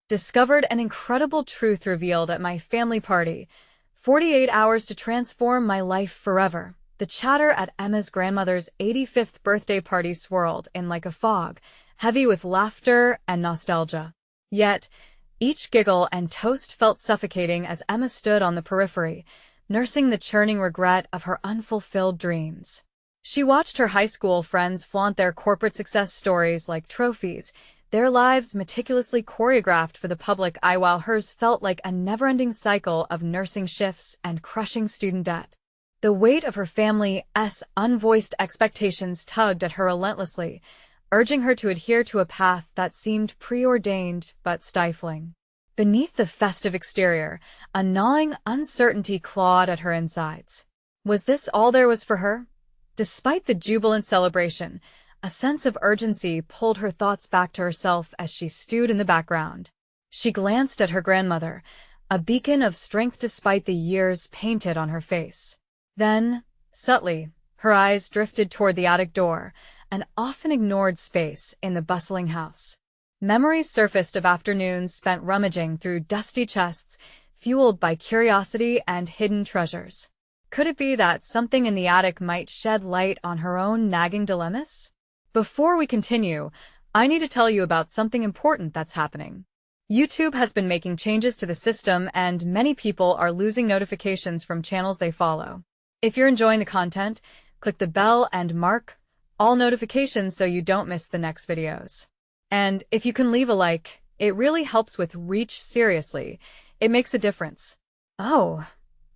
Discovered an incredible truth revealed at my family party. 48 hours to transform my life forever. The chatter at Emma's grandmother's 85th birthday party swirled in like a fog, heavy with laughter and nostalgia. Yet, each giggle and toast felt suffocating as Emma stood on the periphery, nursing the churning regret of her unfulfilled dreams. She watched her high school friends flaunt their corporate success stories like trophies, their lives meticulously choreographed for the public eye, while hers felt like a never-ending cycle of nursing shifts and crushing student debt. The weight of her family's unvoiced expectations tugged at her relentlessly, urging her to adhere to a path that seemed preordained but stifling. Beneath the festive exterior, a gnawing uncertainty clawed at her insides. Was this all there was for her? Despite the jubilant celebration, a sense of urgency pulled her thoughts back to herself as she stewed in the background. She glanced at her grandmother, a beacon of strength despite the years painted on her face. Then, subtly, her eyes drifted toward the attic door, an often ignored space in the bustling house. Memories surfaced of afternoons spent rummaging through dusty chests, fueled by curiosity and hidden treasures. Could it be that something in the attic might shed light on her own nagging dilemmas? Before we continue, I need to tell you about something important that's happening. YouTube has been making changes to the system, and many people are losing notifications from channels they follow. If you're enjoying the content, click the bell and mark all notifications so you don't miss the next videos. And if you can leave a like, it really helps with reach. Seriously, it makes a difference. Oh,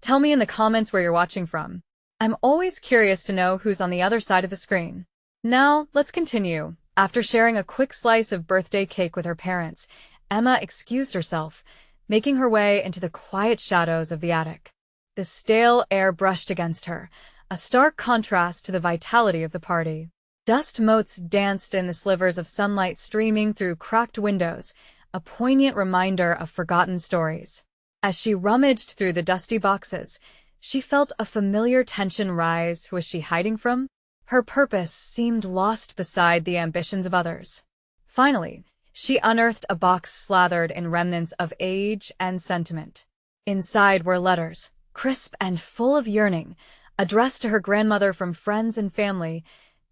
tell me in the comments where you're watching from. I'm always curious to know who's on the other side of the screen. Now, let's continue. After sharing a quick slice of birthday cake with her parents, Emma excused herself, making her way into the quiet shadows of the attic. The stale air brushed against her, a stark contrast to the vitality of the party. Dust motes danced in the slivers of sunlight streaming through cracked windows, a poignant reminder of forgotten stories. As she rummaged through the dusty boxes, she felt a familiar tension rise. Who was she hiding from? Her purpose seemed lost beside the ambitions of others. Finally, she unearthed a box slathered in remnants of age and sentiment. Inside were letters, crisp and full of yearning, addressed to her grandmother from friends and family,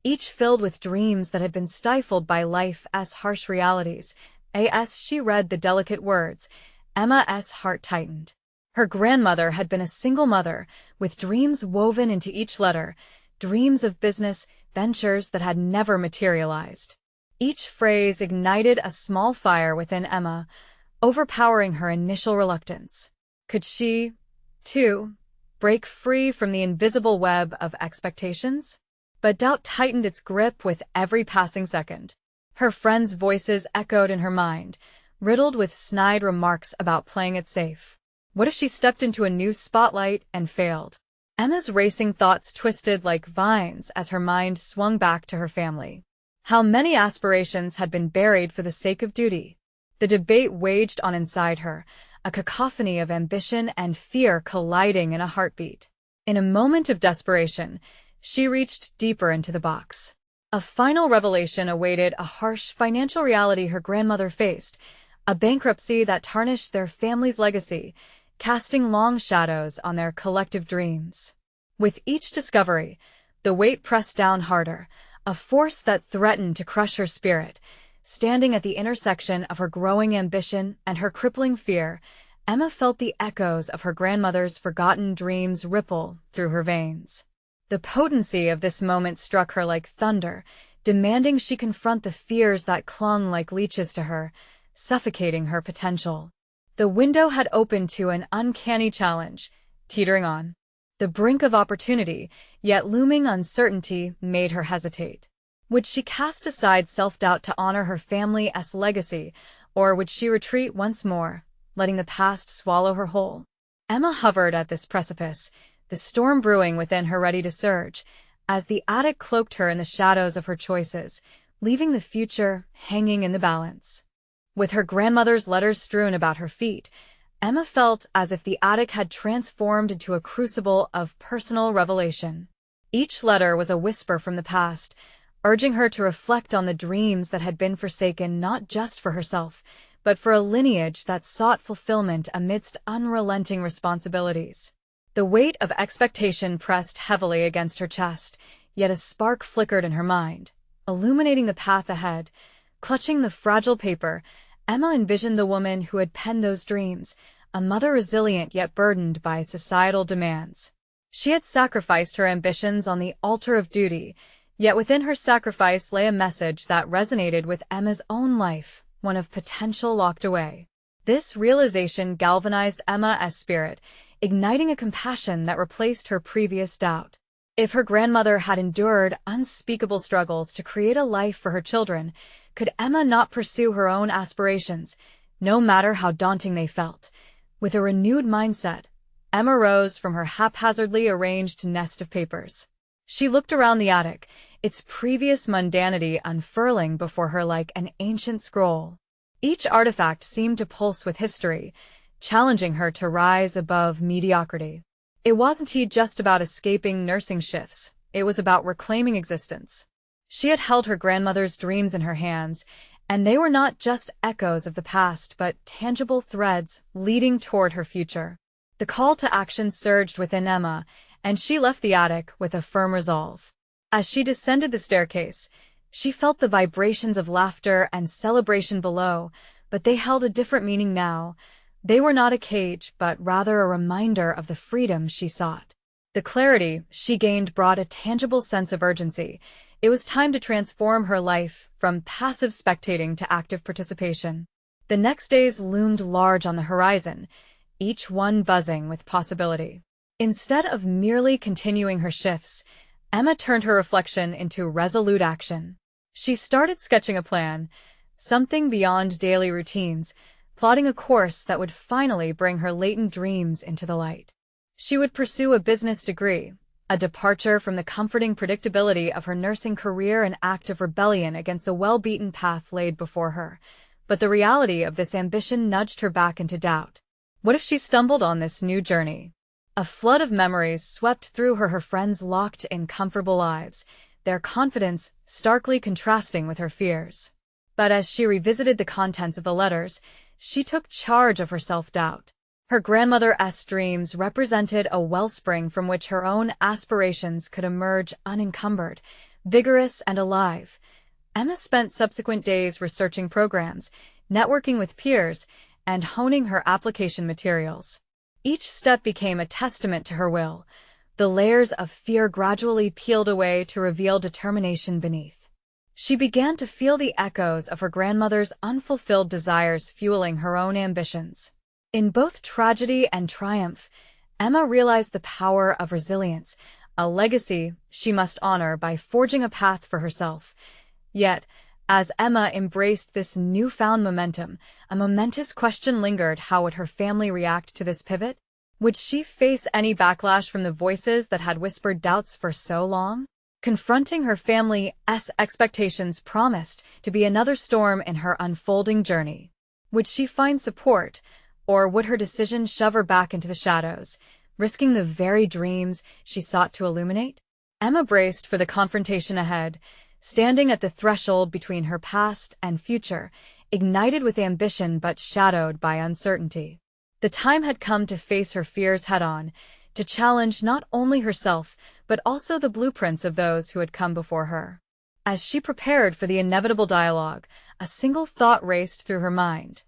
each filled with dreams that had been stifled by life's harsh realities. As she read the delicate words, Emma's heart tightened. Her grandmother had been a single mother, with dreams woven into each letter, dreams of business ventures that had never materialized. Each phrase ignited a small fire within Emma, overpowering her initial reluctance. Could she, too, break free from the invisible web of expectations? But doubt tightened its grip with every passing second. Her friends' voices echoed in her mind, riddled with snide remarks about playing it safe. What if she stepped into a new spotlight and failed? Emma's racing thoughts twisted like vines as her mind swung back to her family. How many aspirations had been buried for the sake of duty? The debate waged on inside her, a cacophony of ambition and fear colliding in a heartbeat. In a moment of desperation, she reached deeper into the box. A final revelation awaited: a harsh financial reality her grandmother faced, a bankruptcy that tarnished their family's legacy, casting long shadows on their collective dreams. With each discovery, the weight pressed down harder, a force that threatened to crush her spirit. Standing at the intersection of her growing ambition and her crippling fear, Emma felt the echoes of her grandmother's forgotten dreams ripple through her veins. The potency of this moment struck her like thunder, demanding she confront the fears that clung like leeches to her, suffocating her potential. The window had opened to an uncanny challenge, teetering on the brink of opportunity, yet looming uncertainty made her hesitate. Would she cast aside self-doubt to honor her family's legacy, or would she retreat once more, letting the past swallow her whole? Emma hovered at this precipice, the storm brewing within her ready to surge, as the attic cloaked her in the shadows of her choices, leaving the future hanging in the balance. With her grandmother's letters strewn about her feet, Emma felt as if the attic had transformed into a crucible of personal revelation. Each letter was a whisper from the past, urging her to reflect on the dreams that had been forsaken not just for herself, but for a lineage that sought fulfillment amidst unrelenting responsibilities. The weight of expectation pressed heavily against her chest, yet a spark flickered in her mind, illuminating the path ahead. Clutching the fragile paper, Emma envisioned the woman who had penned those dreams, a mother resilient yet burdened by societal demands. She had sacrificed her ambitions on the altar of duty, yet within her sacrifice lay a message that resonated with Emma's own life, one of potential locked away. This realization galvanized Emma's spirit, igniting a compassion that replaced her previous doubt. If her grandmother had endured unspeakable struggles to create a life for her children, could Emma not pursue her own aspirations, no matter how daunting they felt? With a renewed mindset, Emma rose from her haphazardly arranged nest of papers. She looked around the attic, its previous mundanity unfurling before her like an ancient scroll. Each artifact seemed to pulse with history, challenging her to rise above mediocrity. It wasn't just about escaping nursing shifts, it was about reclaiming existence. She had held her grandmother's dreams in her hands, and they were not just echoes of the past but tangible threads leading toward her future. The call to action surged within Emma, and she left the attic with a firm resolve. As she descended the staircase, she felt the vibrations of laughter and celebration below, but they held a different meaning now. They were not a cage, but rather a reminder of the freedom she sought. The clarity she gained brought a tangible sense of urgency. It was time to transform her life from passive spectating to active participation. The next days loomed large on the horizon, each one buzzing with possibility. Instead of merely continuing her shifts, Emma turned her reflection into resolute action. She started sketching a plan, something beyond daily routines, plotting a course that would finally bring her latent dreams into the light. She would pursue a business degree, a departure from the comforting predictability of her nursing career, an act of rebellion against the well-beaten path laid before her. But the reality of this ambition nudged her back into doubt. What if she stumbled on this new journey? A flood of memories swept through her friends locked in comfortable lives, their confidence starkly contrasting with her fears. But as she revisited the contents of the letters, she took charge of her self-doubt. Her grandmother's dreams represented a wellspring from which her own aspirations could emerge unencumbered, vigorous and alive. Emma spent subsequent days researching programs, networking with peers, and honing her application materials. Each step became a testament to her will. The layers of fear gradually peeled away to reveal determination beneath. She began to feel the echoes of her grandmother's unfulfilled desires fueling her own ambitions. In both tragedy and triumph, Emma realized the power of resilience, a legacy she must honor by forging a path for herself. Yet, as Emma embraced this newfound momentum, a momentous question lingered: how would her family react to this pivot? Would she face any backlash from the voices that had whispered doubts for so long? Confronting her family's expectations promised to be another storm in her unfolding journey. Would she find support, or would her decision shove her back into the shadows, risking the very dreams she sought to illuminate? Emma braced for the confrontation ahead, standing at the threshold between her past and future, ignited with ambition but shadowed by uncertainty. The time had come to face her fears head-on, to challenge not only herself but also the blueprints of those who had come before her. As she prepared for the inevitable dialogue, a single thought raced through her mind.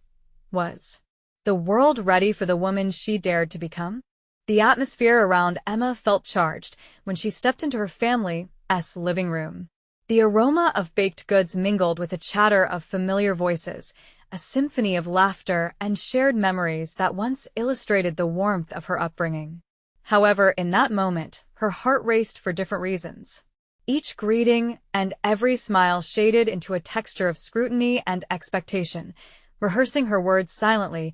Was the world ready for the woman she dared to become? The atmosphere around Emma felt charged when she stepped into her family's living room. The aroma of baked goods mingled with the chatter of familiar voices, a symphony of laughter and shared memories that once illustrated the warmth of her upbringing. However, in that moment, her heart raced for different reasons. Each greeting and every smile shaded into a texture of scrutiny and expectation. Rehearsing her words silently,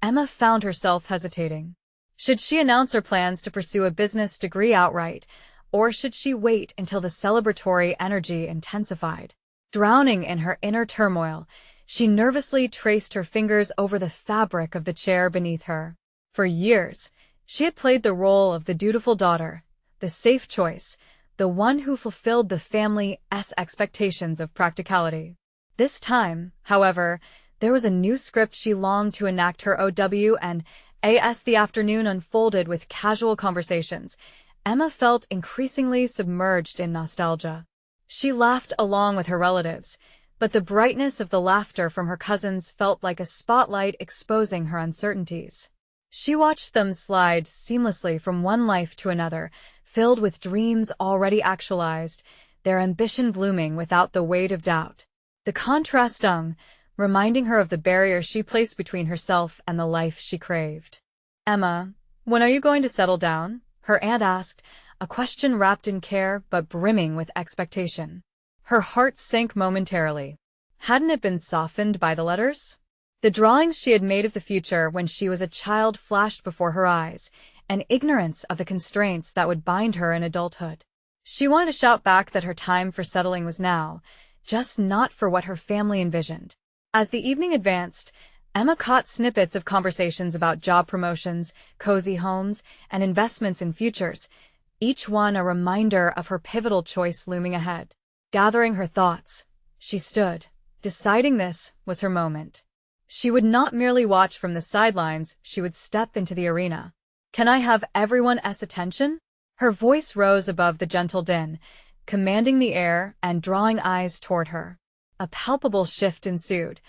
Emma found herself hesitating. Should she announce her plans to pursue a business degree outright, or should she wait until the celebratory energy intensified? Drowning in her inner turmoil, she nervously traced her fingers over the fabric of the chair beneath her. For years, she had played the role of the dutiful daughter, the safe choice, the one who fulfilled the family's expectations of practicality. This time, however, There was a new script she longed to enact her OW, and as the afternoon unfolded with casual conversations, Emma felt increasingly submerged in nostalgia. She laughed along with her relatives, but the brightness of the laughter from her cousins felt like a spotlight exposing her uncertainties. She watched them slide seamlessly from one life to another, filled with dreams already actualized, their ambition blooming without the weight of doubt. The contrast stung, reminding her of the barrier she placed between herself and the life she craved. "Emma, when are you going to settle down?" her aunt asked, a question wrapped in care but brimming with expectation. Her heart sank momentarily. Hadn't it been softened by the letters? The drawings she had made of the future when she was a child flashed before her eyes, an ignorance of the constraints that would bind her in adulthood. She wanted to shout back that her time for settling was now, just not for what her family envisioned. As the evening advanced, Emma caught snippets of conversations about job promotions, cozy homes, and investments in futures, each one a reminder of her pivotal choice looming ahead. Gathering her thoughts, she stood, deciding this was her moment. She would not merely watch from the sidelines, she would step into the arena. "Can I have everyone's attention?" Her voice rose above the gentle din, commanding the air and drawing eyes toward her. A palpable shift ensued.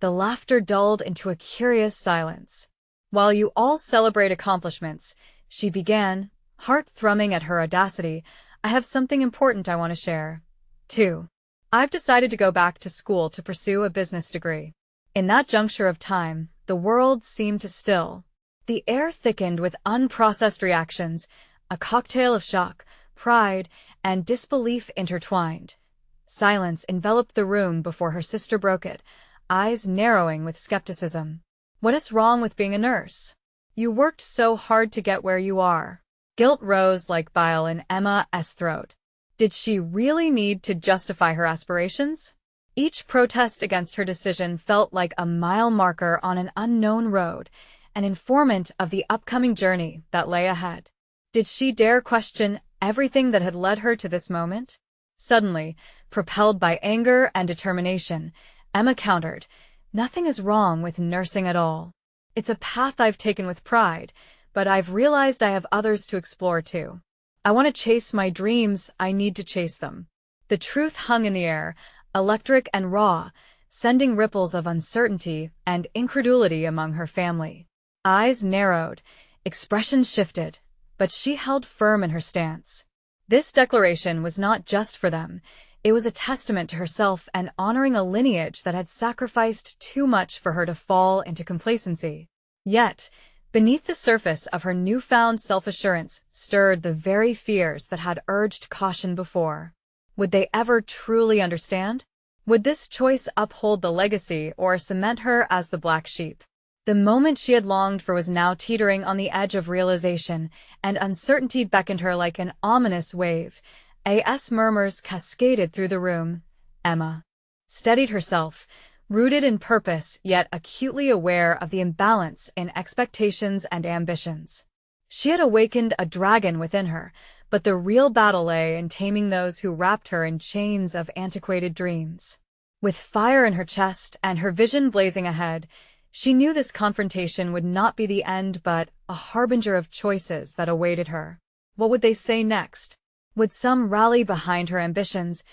The laughter dulled into a curious silence. "While you all celebrate accomplishments," she began, heart thrumming at her audacity, "I have something important I want to share. 2. I've decided to go back to school to pursue a business degree." In that juncture of time, the world seemed to still. The air thickened with unprocessed reactions, a cocktail of shock, pride, and disbelief intertwined. Silence enveloped the room before her sister broke it, eyes narrowing with skepticism. "What is wrong with being a nurse? You worked so hard to get where you are." Guilt rose like bile in Emma's throat. Did she really need to justify her aspirations? Each protest against her decision felt like a mile marker on an unknown road, an informant of the upcoming journey that lay ahead. Did she dare question everything that had led her to this moment? Suddenly, propelled by anger and determination, Emma countered, "Nothing is wrong with nursing at all. It's a path I've taken with pride, but I've realized I have others to explore too. I want to chase my dreams, I need to chase them." The truth hung in the air, electric and raw, sending ripples of uncertainty and incredulity among her family. Eyes narrowed, expressions shifted, but she held firm in her stance. This declaration was not just for them. It was a testament to herself and honoring a lineage that had sacrificed too much for her to fall into complacency. Yet, beneath the surface of her newfound self-assurance stirred the very fears that had urged caution before. Would they ever truly understand? Would this choice uphold the legacy or cement her as the black sheep? The moment she had longed for was now teetering on the edge of realization, and uncertainty beckoned her like an ominous wave. As murmurs cascaded through the room, Emma steadied herself, rooted in purpose yet acutely aware of the imbalance in expectations and ambitions. She had awakened a dragon within her, but the real battle lay in taming those who wrapped her in chains of antiquated dreams. With fire in her chest and her vision blazing ahead, she knew this confrontation would not be the end but a harbinger of choices that awaited her. What would they say next? Would some rally behind her ambitions,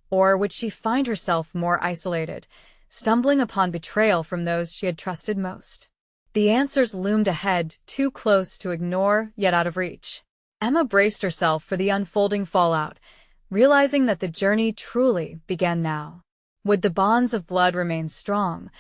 or would she find herself more isolated, stumbling upon betrayal from those she had trusted most? The answers loomed ahead, too close to ignore, yet out of reach. Emma braced herself for the unfolding fallout, realizing that the journey truly began now. Would the bonds of blood remain strong,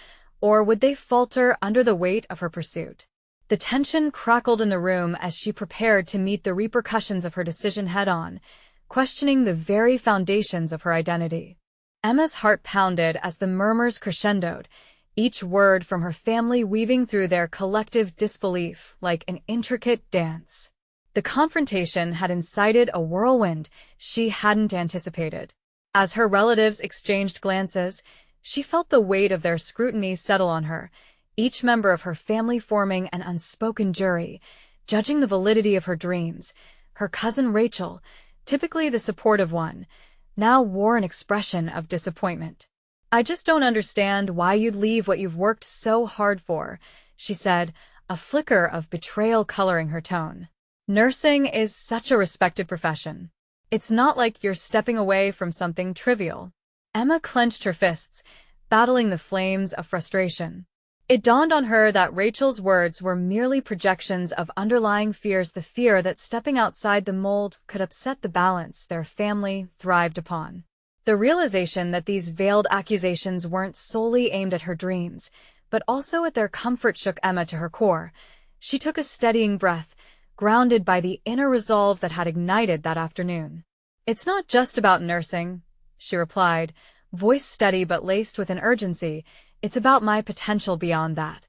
or would they falter under the weight of her pursuit? The tension crackled in the room as she prepared to meet the repercussions of her decision head-on, questioning the very foundations of her identity. Emma's heart pounded as the murmurs crescendoed, each word from her family weaving through their collective disbelief like an intricate dance. The confrontation had incited a whirlwind she hadn't anticipated. As her relatives exchanged glances, she felt the weight of their scrutiny settle on her, each member of her family forming an unspoken jury, judging the validity of her dreams. Her cousin Rachel, typically the supportive one, now wore an expression of disappointment. I just don't understand why you'd leave what you've worked so hard for, she said, a flicker of betrayal coloring her tone. Nursing is such a respected profession. It's not like you're stepping away from something trivial. Emma clenched her fists, battling the flames of frustration. It dawned on her that Rachel's words were merely projections of underlying fears, the fear that stepping outside the mold could upset the balance their family thrived upon. The realization that these veiled accusations weren't solely aimed at her dreams, but also at their comfort shook Emma to her core. She took a steadying breath, grounded by the inner resolve that had ignited that afternoon. It's not just about nursing, she replied, voice steady but laced with an urgency. It's about my potential beyond that.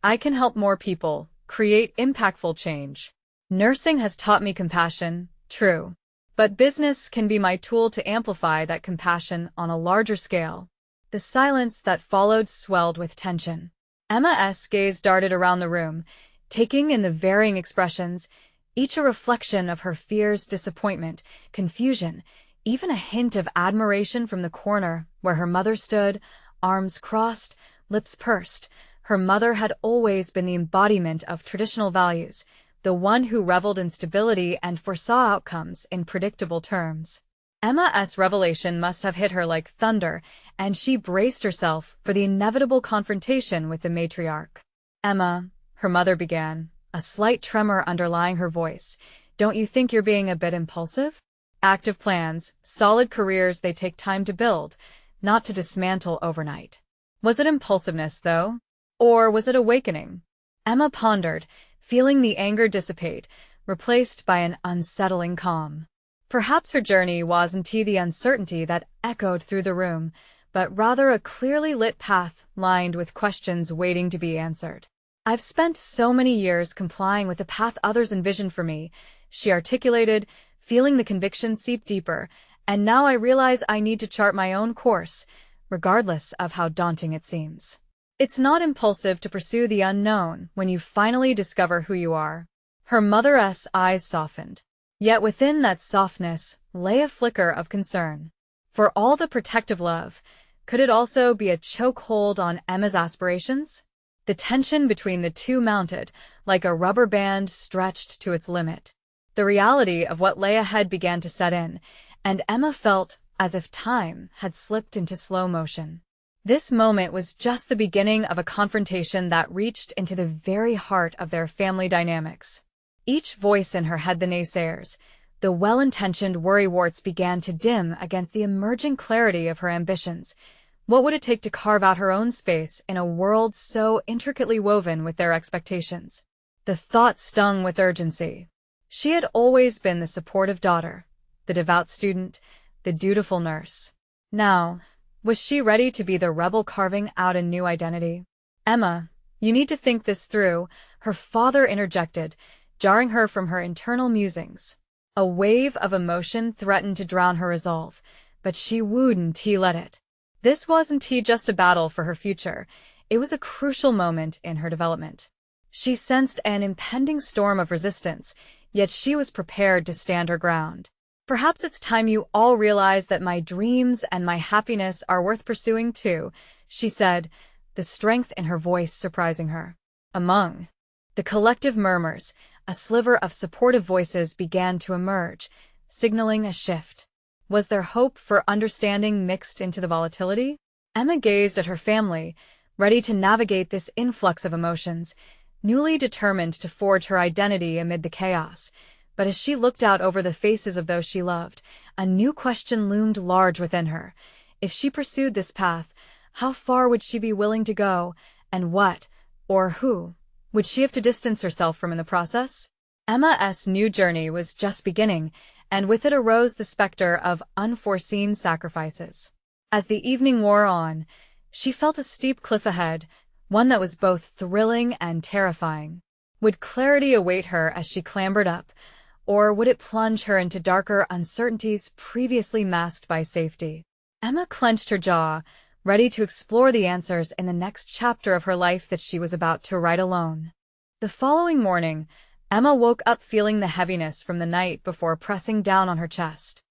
I can help more people, create impactful change. Nursing has taught me compassion, true. But business can be my tool to amplify that compassion on a larger scale. The silence that followed swelled with tension. Emma's gaze darted around the room, taking in the varying expressions, each a reflection of her fears, disappointment, confusion, even a hint of admiration from the corner where her mother stood, arms crossed, lips pursed. Her mother had always been the embodiment of traditional values, the one who reveled in stability and foresaw outcomes in predictable terms. Emma's revelation must have hit her like thunder, and she braced herself for the inevitable confrontation with the matriarch. Emma, her mother began, a slight tremor underlying her voice. Don't you think you're being a bit impulsive? Active plans, solid careers, they take time to build, not to dismantle overnight. Was it impulsiveness, though? Or was it awakening? Emma pondered, feeling the anger dissipate, replaced by an unsettling calm. Perhaps her journey wasn't the uncertainty that echoed through the room, but rather a clearly lit path lined with questions waiting to be answered. I've spent so many years complying with the path others envisioned for me, she articulated, feeling the conviction seep deeper, and now I realize I need to chart my own course, regardless of how daunting it seems. It's not impulsive to pursue the unknown when you finally discover who you are. Her mother's eyes softened. Yet within that softness lay a flicker of concern. For all the protective love, could it also be a chokehold on Emma's aspirations? The tension between the two mounted, like a rubber band stretched to its limit. The reality of what lay ahead began to set in, and Emma felt as if time had slipped into slow motion. This moment was just the beginning of a confrontation that reached into the very heart of their family dynamics. Each voice in her head, the naysayers, the well-intentioned worrywarts, began to dim against the emerging clarity of her ambitions. What would it take to carve out her own space in a world so intricately woven with their expectations? The thought stung with urgency. She had always been the supportive daughter, the devout student, the dutiful nurse. Now, was she ready to be the rebel carving out a new identity? Emma, you need to think this through, her father interjected, jarring her from her internal musings. A wave of emotion threatened to drown her resolve, but she wouldn't let it. This wasn't just a battle for her future, it was a crucial moment in her development. She sensed an impending storm of resistance, yet she was prepared to stand her ground. Perhaps it's time you all realize that my dreams and my happiness are worth pursuing too, she said, the strength in her voice surprising her. Among the collective murmurs, a sliver of supportive voices began to emerge, signaling a shift. Was there hope for understanding mixed into the volatility? Emma gazed at her family, ready to navigate this influx of emotions, newly determined to forge her identity amid the chaos. But as she looked out over the faces of those she loved, a new question loomed large within her. If she pursued this path, how far would she be willing to go, and what, or who, would she have to distance herself from in the process? Emma's new journey was just beginning, and with it arose the specter of unforeseen sacrifices. As the evening wore on, she felt a steep cliff ahead, one that was both thrilling and terrifying. Would clarity await her as she clambered up, or would it plunge her into darker uncertainties previously masked by safety? Emma clenched her jaw, ready to explore the answers in the next chapter of her life that she was about to write alone. The following morning, Emma woke up feeling the heaviness from the night before pressing down on her chest.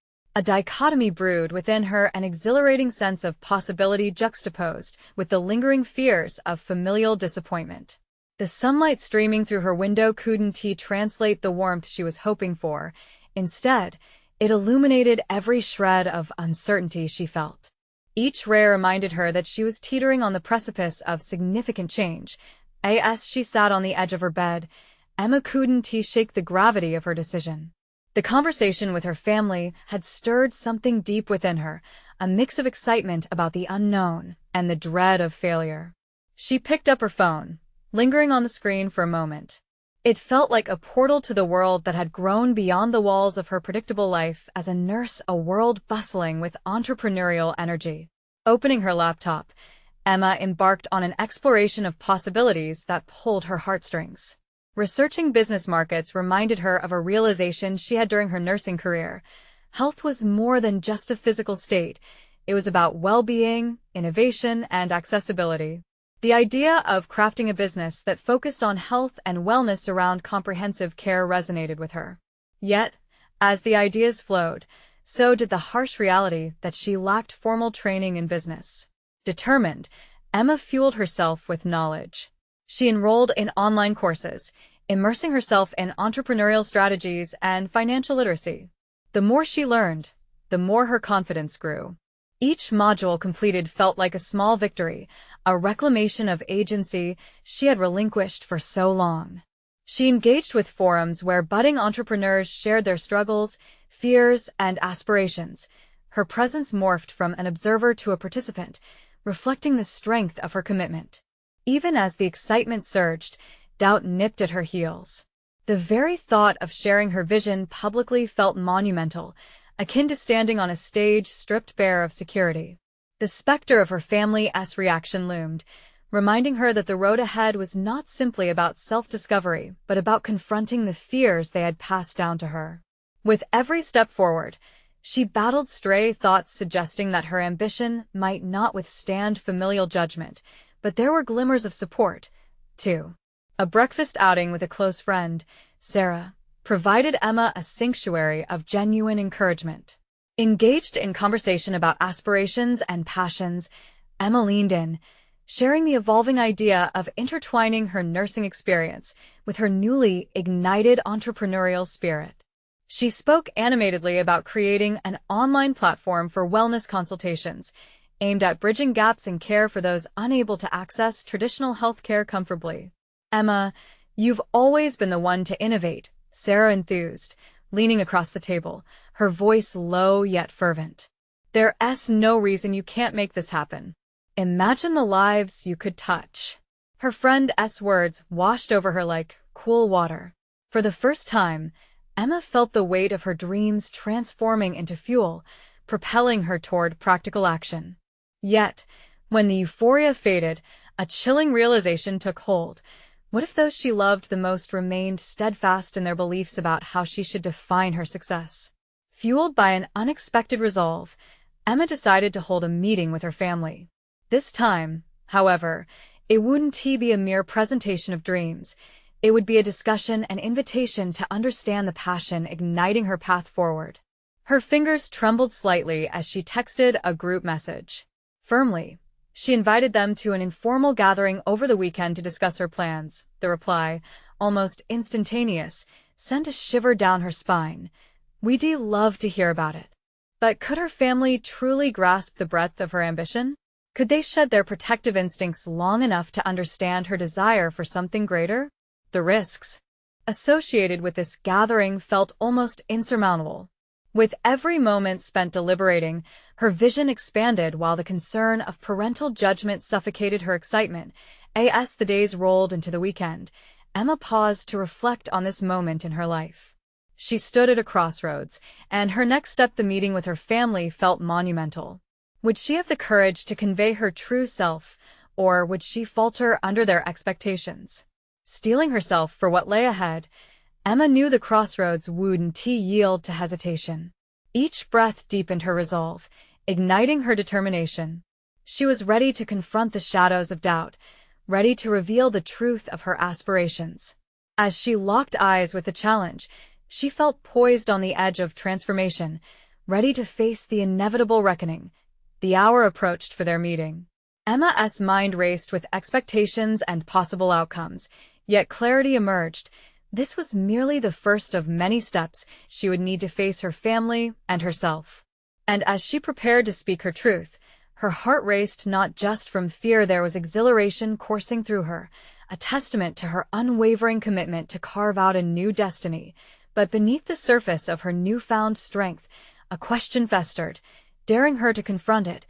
A dichotomy brewed within her, an exhilarating sense of possibility juxtaposed with the lingering fears of familial disappointment. The sunlight streaming through her window couldn't translate the warmth she was hoping for. Instead, it illuminated every shred of uncertainty she felt. Each ray reminded her that she was teetering on the precipice of significant change. As she sat on the edge of her bed, Emma couldn't shake the gravity of her decision. The conversation with her family had stirred something deep within her, a mix of excitement about the unknown and the dread of failure. She picked up her phone, lingering on the screen for a moment. It felt like a portal to the world that had grown beyond the walls of her predictable life as a nurse, a world bustling with entrepreneurial energy. Opening her laptop, Emma embarked on an exploration of possibilities that pulled her heartstrings. Researching business markets reminded her of a realization she had during her nursing career. Health was more than just a physical state. It was about well-being, innovation, and accessibility. The idea of crafting a business that focused on health and wellness around comprehensive care resonated with her. Yet, as the ideas flowed, so did the harsh reality that she lacked formal training in business. Determined, Emma fueled herself with knowledge. She enrolled in online courses, immersing herself in entrepreneurial strategies and financial literacy. The more she learned, the more her confidence grew. Each module completed felt like a small victory, a reclamation of agency she had relinquished for so long. She engaged with forums where budding entrepreneurs shared their struggles, fears, and aspirations. Her presence morphed from an observer to a participant, reflecting the strength of her commitment. Even as the excitement surged, doubt nipped at her heels. The very thought of sharing her vision publicly felt monumental, akin to standing on a stage stripped bare of security. The specter of her family's reaction loomed, reminding her that the road ahead was not simply about self-discovery, but about confronting the fears they had passed down to her. With every step forward, she battled stray thoughts suggesting that her ambition might not withstand familial judgment, but there were glimmers of support, too. A breakfast outing with a close friend, Sarah, provided Emma a sanctuary of genuine encouragement. Engaged in conversation about aspirations and passions, Emma leaned in, sharing the evolving idea of intertwining her nursing experience with her newly ignited entrepreneurial spirit. She spoke animatedly about creating an online platform for wellness consultations, aimed at bridging gaps in care for those unable to access traditional healthcare comfortably. Emma, you've always been the one to innovate, Sarah enthused, leaning across the table, her voice low yet fervent. There's no reason you can't make this happen. Imagine the lives you could touch. Her friend's words washed over her like cool water. For the first time, Emma felt the weight of her dreams transforming into fuel, propelling her toward practical action. Yet, when the euphoria faded, a chilling realization took hold. What if those she loved the most remained steadfast in their beliefs about how she should define her success? Fueled by an unexpected resolve, Emma decided to hold a meeting with her family. This time, however, it wouldn't be a mere presentation of dreams. It would be a discussion, an invitation to understand the passion igniting her path forward. Her fingers trembled slightly as she texted a group message. Firmly, she invited them to an informal gathering over the weekend to discuss her plans. The reply, almost instantaneous, sent a shiver down her spine. We'd love to hear about it. But could her family truly grasp the breadth of her ambition? Could they shed their protective instincts long enough to understand her desire for something greater? The risks associated with this gathering felt almost insurmountable. With every moment spent deliberating, her vision expanded while the concern of parental judgment suffocated her excitement. As the days rolled into the weekend, Emma paused to reflect on this moment in her life. She stood at a crossroads, and her next step, the meeting with her family, felt monumental. Would she have the courage to convey her true self, or would she falter under their expectations? Steeling herself for what lay ahead, Emma knew the crossroads wouldn't yield to hesitation. Each breath deepened her resolve, igniting her determination. She was ready to confront the shadows of doubt, ready to reveal the truth of her aspirations. As she locked eyes with the challenge, she felt poised on the edge of transformation, ready to face the inevitable reckoning. The hour approached for their meeting. Emma's mind raced with expectations and possible outcomes, yet clarity emerged. This was merely the first of many steps she would need to face her family and herself. And as she prepared to speak her truth, her heart raced not just from fear. There was exhilaration coursing through her, a testament to her unwavering commitment to carve out a new destiny. But beneath the surface of her newfound strength, a question festered, daring her to confront it.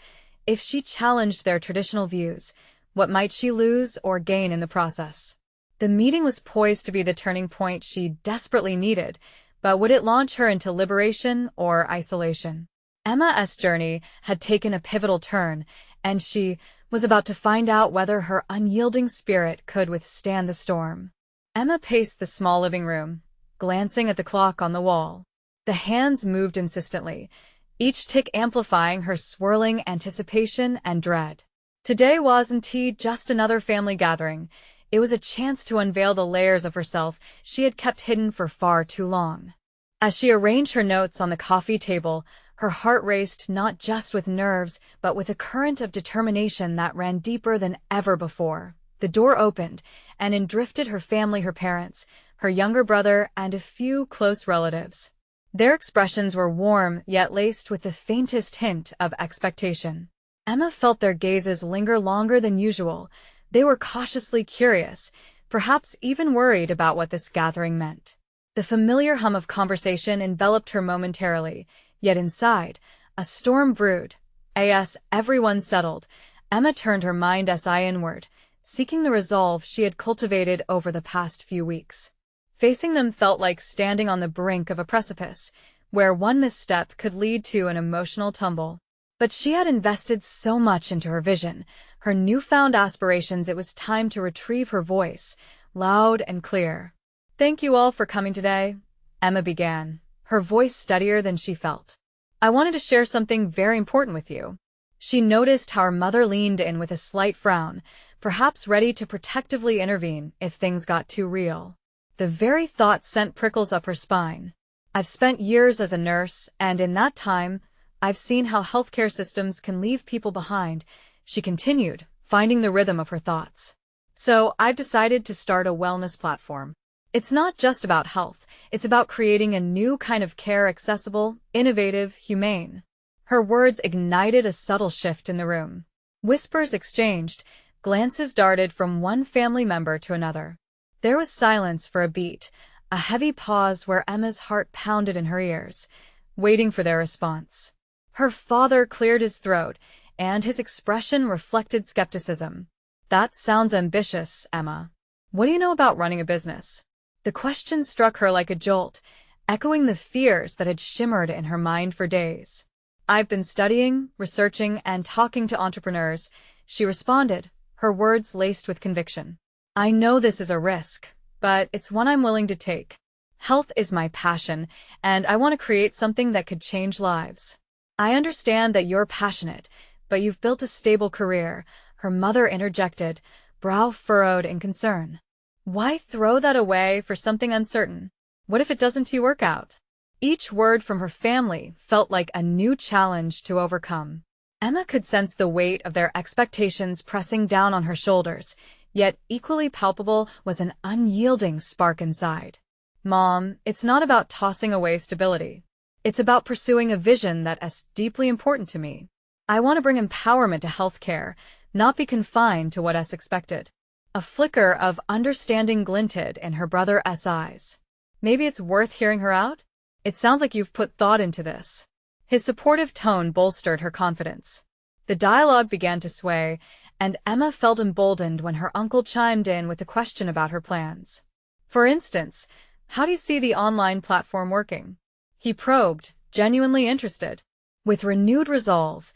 If she challenged their traditional views, what might she lose or gain in the process? The meeting was poised to be the turning point she desperately needed, but would it launch her into liberation or isolation? Emma's journey had taken a pivotal turn, and she was about to find out whether her unyielding spirit could withstand the storm. Emma paced the small living room, glancing at the clock on the wall. The hands moved insistently, each tick amplifying her swirling anticipation and dread. Today wasn't just another family gathering. It was a chance to unveil the layers of herself she had kept hidden for far too long. As she arranged her notes on the coffee table, her heart raced not just with nerves, but with a current of determination that ran deeper than ever before. The door opened, and in drifted her family, her parents, her younger brother, and a few close relatives. Their expressions were warm, yet laced with the faintest hint of expectation. Emma felt their gazes linger longer than usual. They were cautiously curious, perhaps even worried about what this gathering meant. The familiar hum of conversation enveloped her momentarily, yet inside, a storm brewed. As everyone settled, Emma turned her mind inward, seeking the resolve she had cultivated over the past few weeks. Facing them felt like standing on the brink of a precipice, where one misstep could lead to an emotional tumble. But she had invested so much into her vision, her newfound aspirations. It was time to retrieve her voice, loud and clear. "Thank you all for coming today," Emma began, her voice steadier than she felt. "I wanted to share something very important with you." She noticed how her mother leaned in with a slight frown, perhaps ready to protectively intervene if things got too real. The very thought sent prickles up her spine. "I've spent years as a nurse, and in that time, I've seen how healthcare systems can leave people behind," she continued, finding the rhythm of her thoughts. "So I've decided to start a wellness platform. It's not just about health, it's about creating a new kind of care, accessible, innovative, humane." Her words ignited a subtle shift in the room. Whispers exchanged, glances darted from one family member to another. There was silence for a beat, a heavy pause where Emma's heart pounded in her ears, waiting for their response. Her father cleared his throat, and his expression reflected skepticism. "That sounds ambitious, Emma. What do you know about running a business?" The question struck her like a jolt, echoing the fears that had shimmered in her mind for days. "I've been studying, researching, and talking to entrepreneurs," she responded, her words laced with conviction. "I know this is a risk, but it's one I'm willing to take. Health is my passion, and I want to create something that could change lives." "I understand that you're passionate, but you've built a stable career," her mother interjected, brow furrowed in concern. "Why throw that away for something uncertain? What if it doesn't work out?" Each word from her family felt like a new challenge to overcome. Emma could sense the weight of their expectations pressing down on her shoulders, yet equally palpable was an unyielding spark inside. "Mom, it's not about tossing away stability. It's about pursuing a vision that is deeply important to me. I want to bring empowerment to healthcare, not be confined to what is expected." A flicker of understanding glinted in her brother's eyes. "Maybe it's worth hearing her out? It sounds like you've put thought into this." His supportive tone bolstered her confidence. The dialogue began to sway, and Emma felt emboldened when her uncle chimed in with a question about her plans. "For instance, how do you see the online platform working?" He probed, genuinely interested. With renewed resolve,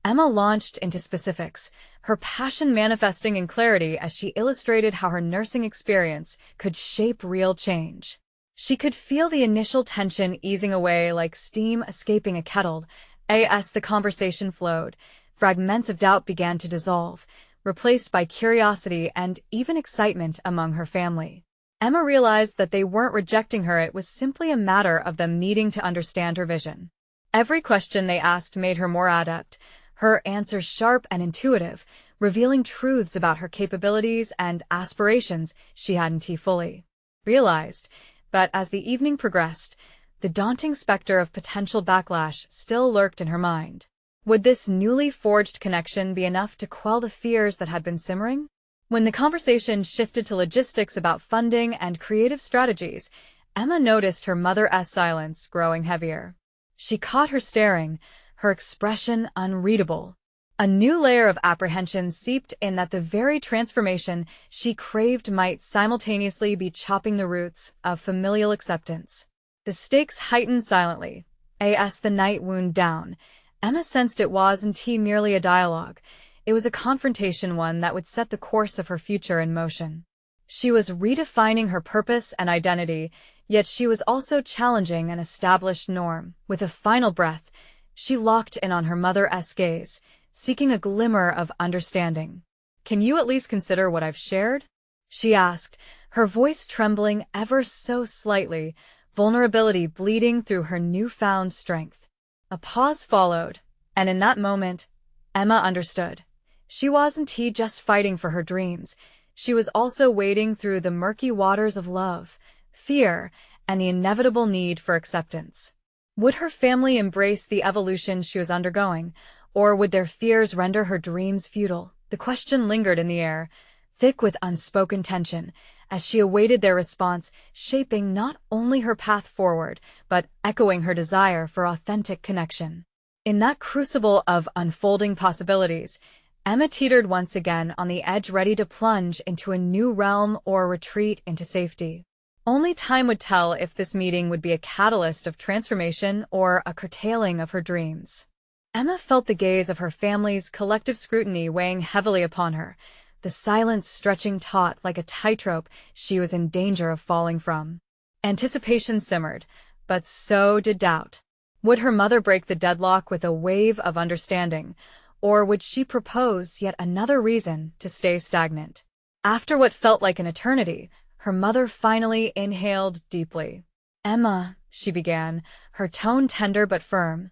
Emma launched into specifics, her passion manifesting in clarity as she illustrated how her nursing experience could shape real change. She could feel the initial tension easing away like steam escaping a kettle. As the conversation flowed, fragments of doubt began to dissolve, replaced by curiosity and even excitement among her family. Emma realized that they weren't rejecting her, it was simply a matter of them needing to understand her vision. Every question they asked made her more adept, her answers sharp and intuitive, revealing truths about her capabilities and aspirations she hadn't fully realized. But as the evening progressed, the daunting specter of potential backlash still lurked in her mind. Would this newly forged connection be enough to quell the fears that had been simmering? When the conversation shifted to logistics about funding and creative strategies, Emma noticed her mother's silence growing heavier. She caught her staring, her expression unreadable. A new layer of apprehension seeped in that the very transformation she craved might simultaneously be chopping the roots of familial acceptance. The stakes heightened silently. As the night wound down, Emma sensed it wasn't merely a dialogue. It was a confrontation, one that would set the course of her future in motion. She was redefining her purpose and identity, yet she was also challenging an established norm. With a final breath, she locked in on her mother's gaze, seeking a glimmer of understanding. "Can you at least consider what I've shared?" she asked, her voice trembling ever so slightly, vulnerability bleeding through her newfound strength. A pause followed, and in that moment, Emma understood. She wasn't just fighting for her dreams. She was also wading through the murky waters of love, fear, and the inevitable need for acceptance. Would her family embrace the evolution she was undergoing, or would their fears render her dreams futile? The question lingered in the air, thick with unspoken tension, as she awaited their response, shaping not only her path forward, but echoing her desire for authentic connection. In that crucible of unfolding possibilities, Emma teetered once again on the edge, ready to plunge into a new realm or retreat into safety. Only time would tell if this meeting would be a catalyst of transformation or a curtailing of her dreams. Emma felt the gaze of her family's collective scrutiny weighing heavily upon her, the silence stretching taut like a tightrope she was in danger of falling from. Anticipation simmered, but so did doubt. Would her mother break the deadlock with a wave of understanding, or would she propose yet another reason to stay stagnant? After what felt like an eternity, her mother finally inhaled deeply. "Emma," she began, her tone tender but firm,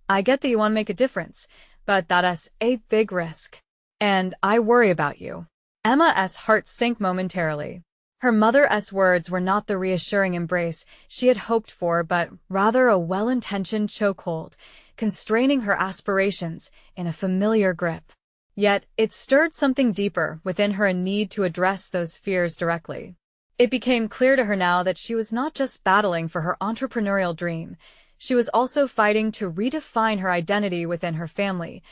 "I get that you want to make a difference, but that's a big risk. And I worry about you." Emma's heart sank momentarily. Her mother's words were not the reassuring embrace she had hoped for, but rather a well-intentioned chokehold, constraining her aspirations in a familiar grip. Yet it stirred something deeper within her, a need to address those fears directly. It became clear to her now that she was not just battling for her entrepreneurial dream, she was also fighting to redefine her identity within her family.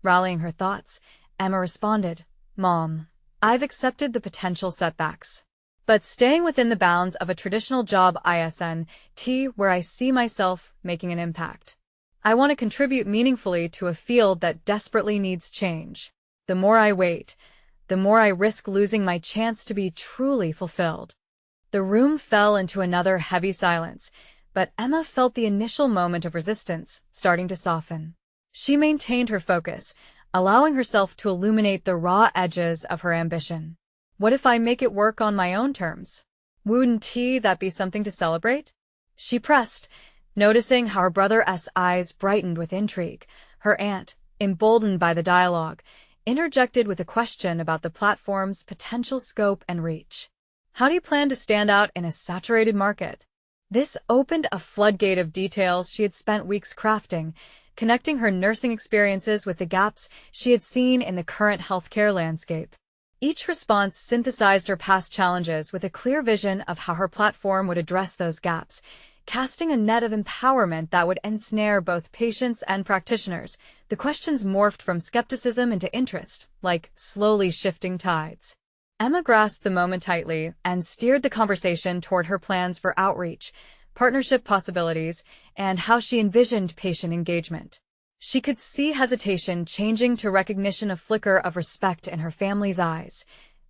Rallying her thoughts, Emma responded, "Mom, I've accepted the potential setbacks, but staying within the bounds of a traditional job where I see myself making an impact. I want to contribute meaningfully to a field that desperately needs change. The more I wait, the more I risk losing my chance to be truly fulfilled." The room fell into another heavy silence, but Emma felt the initial moment of resistance starting to soften. She maintained her focus, allowing herself to illuminate the raw edges of her ambition. "What if I make it work on my own terms? Wouldn't that be something to celebrate?" she pressed, noticing how her brother's eyes brightened with intrigue. Her aunt, emboldened by the dialogue, interjected with a question about the platform's potential scope and reach. "How do you plan to stand out in a saturated market?" This opened a floodgate of details she had spent weeks crafting, connecting her nursing experiences with the gaps she had seen in the current healthcare landscape. Each response synthesized her past challenges with a clear vision of how her platform would address those gaps, casting a net of empowerment that would ensnare both patients and practitioners. The questions morphed from skepticism into interest, like slowly shifting tides. Emma grasped the moment tightly and steered the conversation toward her plans for outreach, partnership possibilities, and how she envisioned patient engagement. She could see hesitation changing to recognition, a flicker of respect in her family's eyes.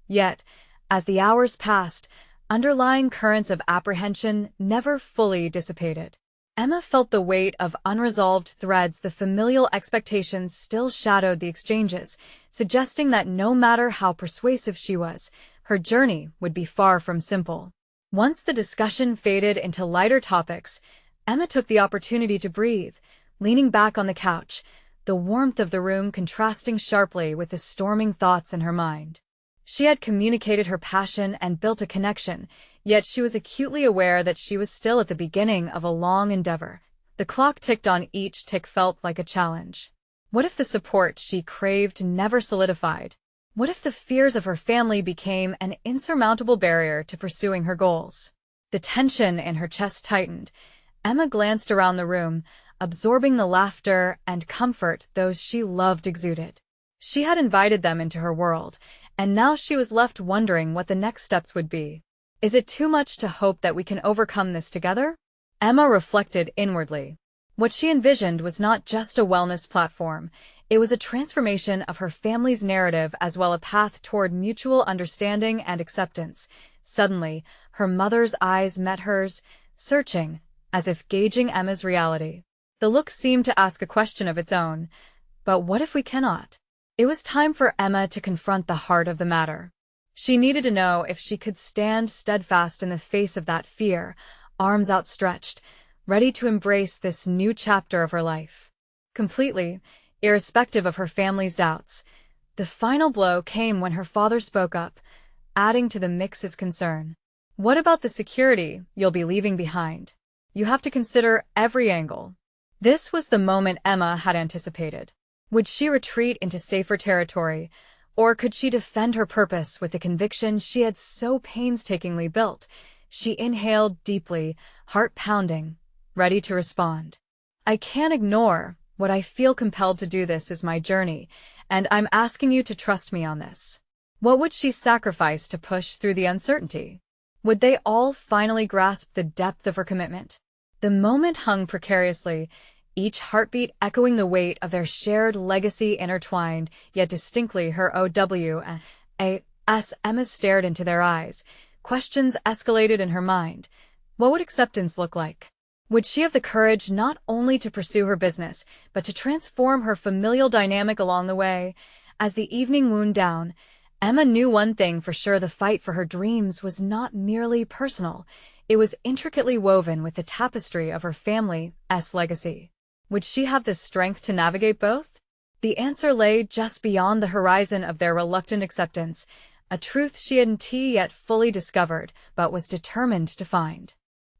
Yet, as the hours passed, underlying currents of apprehension never fully dissipated. Emma felt the weight of unresolved threads. The familial expectations still shadowed the exchanges, suggesting that no matter how persuasive she was, her journey would be far from simple. Once the discussion faded into lighter topics, Emma took the opportunity to breathe, leaning back on the couch, the warmth of the room contrasting sharply with the storming thoughts in her mind. She had communicated her passion and built a connection, yet she was acutely aware that she was still at the beginning of a long endeavor. The clock ticked on, each tick felt like a challenge. What if the support she craved never solidified? What if the fears of her family became an insurmountable barrier to pursuing her goals? The tension in her chest tightened. Emma glanced around the room, absorbing the laughter and comfort those she loved exuded. She had invited them into her world, and now she was left wondering what the next steps would be. Is it too much to hope that we can overcome this together? Emma reflected inwardly. What she envisioned was not just a wellness platform. It was a transformation of her family's narrative, as well as a path toward mutual understanding and acceptance. Suddenly, her mother's eyes met hers, searching, as if gauging Emma's reality. The look seemed to ask a question of its own. But what if we cannot? It was time for Emma to confront the heart of the matter. She needed to know if she could stand steadfast in the face of that fear, arms outstretched, ready to embrace this new chapter of her life. Completely, irrespective of her family's doubts, the final blow came when her father spoke up, adding to the mix's concern. What about the security you'll be leaving behind? You have to consider every angle. This was the moment Emma had anticipated. Would she retreat into safer territory, or could she defend her purpose with the conviction she had so painstakingly built? She inhaled deeply, heart pounding, ready to respond. I can't ignore what I feel compelled to do. This is my journey, and I'm asking you to trust me on this. What would she sacrifice to push through the uncertainty? Would they all finally grasp the depth of her commitment? The moment hung precariously, each heartbeat echoing the weight of their shared legacy, intertwined, yet distinctly. Her OWAS. Emma stared into their eyes. Questions escalated in her mind. What would acceptance look like? Would she have the courage not only to pursue her business, but to transform her familial dynamic along the way? As the evening wound down, Emma knew one thing for sure: the fight for her dreams was not merely personal. It was intricately woven with the tapestry of her family's legacy. Would she have the strength to navigate both? The answer lay just beyond the horizon of their reluctant acceptance, a truth she hadn't yet fully discovered, but was determined to find.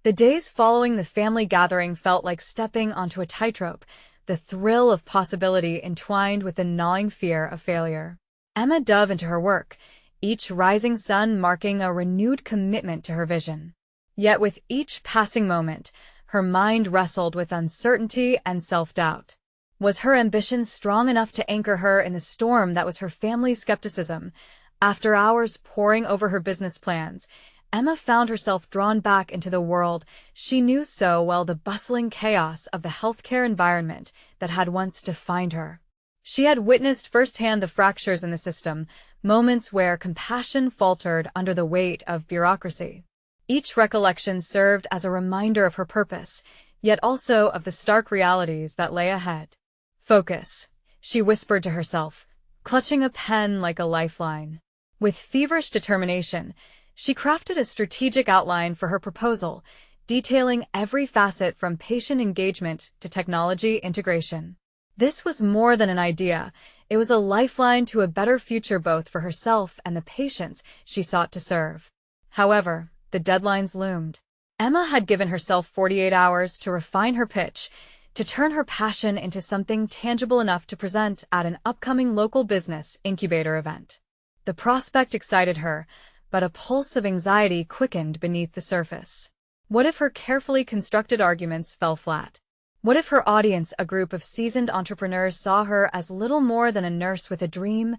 The days following the family gathering felt like stepping onto a tightrope, the thrill of possibility entwined with the gnawing fear of failure. Emma dove into her work, each rising sun marking a renewed commitment to her vision. Yet with each passing moment, her mind wrestled with uncertainty and self-doubt. Was her ambition strong enough to anchor her in the storm that was her family's skepticism? After hours poring over her business plans, Emma found herself drawn back into the world she knew so well, the bustling chaos of the healthcare environment that had once defined her. She had witnessed firsthand the fractures in the system, moments where compassion faltered under the weight of bureaucracy. Each recollection served as a reminder of her purpose, yet also of the stark realities that lay ahead. Focus, she whispered to herself, clutching a pen like a lifeline. With feverish determination, she crafted a strategic outline for her proposal, detailing every facet from patient engagement to technology integration. This was more than an idea. It was a lifeline to a better future, both for herself and the patients she sought to serve. However, the deadlines loomed. Emma had given herself 48 hours to refine her pitch, to turn her passion into something tangible enough to present at an upcoming local business incubator event. The prospect excited her, but a pulse of anxiety quickened beneath the surface. What if her carefully constructed arguments fell flat? What if her audience, a group of seasoned entrepreneurs, saw her as little more than a nurse with a dream?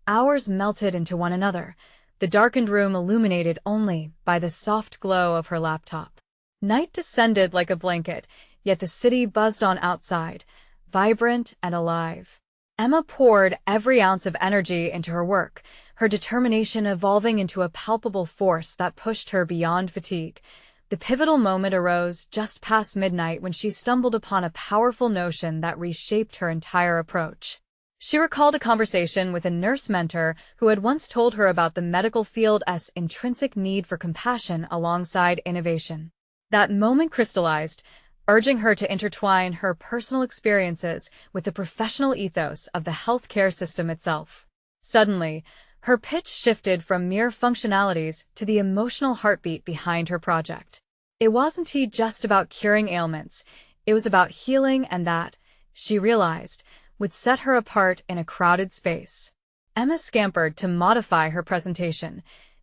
Hours melted into one another, the darkened room illuminated only by the soft glow of her laptop. Night descended like a blanket, yet the city buzzed on outside, vibrant and alive. Emma poured every ounce of energy into her work, her determination evolving into a palpable force that pushed her beyond fatigue. The pivotal moment arose just past midnight when she stumbled upon a powerful notion that reshaped her entire approach. She recalled a conversation with a nurse mentor who had once told her about the medical field's intrinsic need for compassion alongside innovation. That moment crystallized, urging her to intertwine her personal experiences with the professional ethos of the healthcare system itself. Suddenly, her pitch shifted from mere functionalities to the emotional heartbeat behind her project. It wasn't just about curing ailments, it was about healing, and that, she realized, would set her apart in a crowded space. Emma scampered to modify her presentation,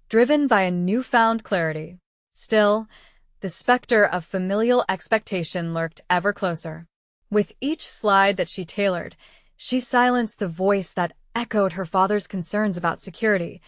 driven by a newfound clarity. Still, the specter of familial expectation lurked ever closer. With each slide that she tailored, she silenced the voice that echoed her father's concerns about security,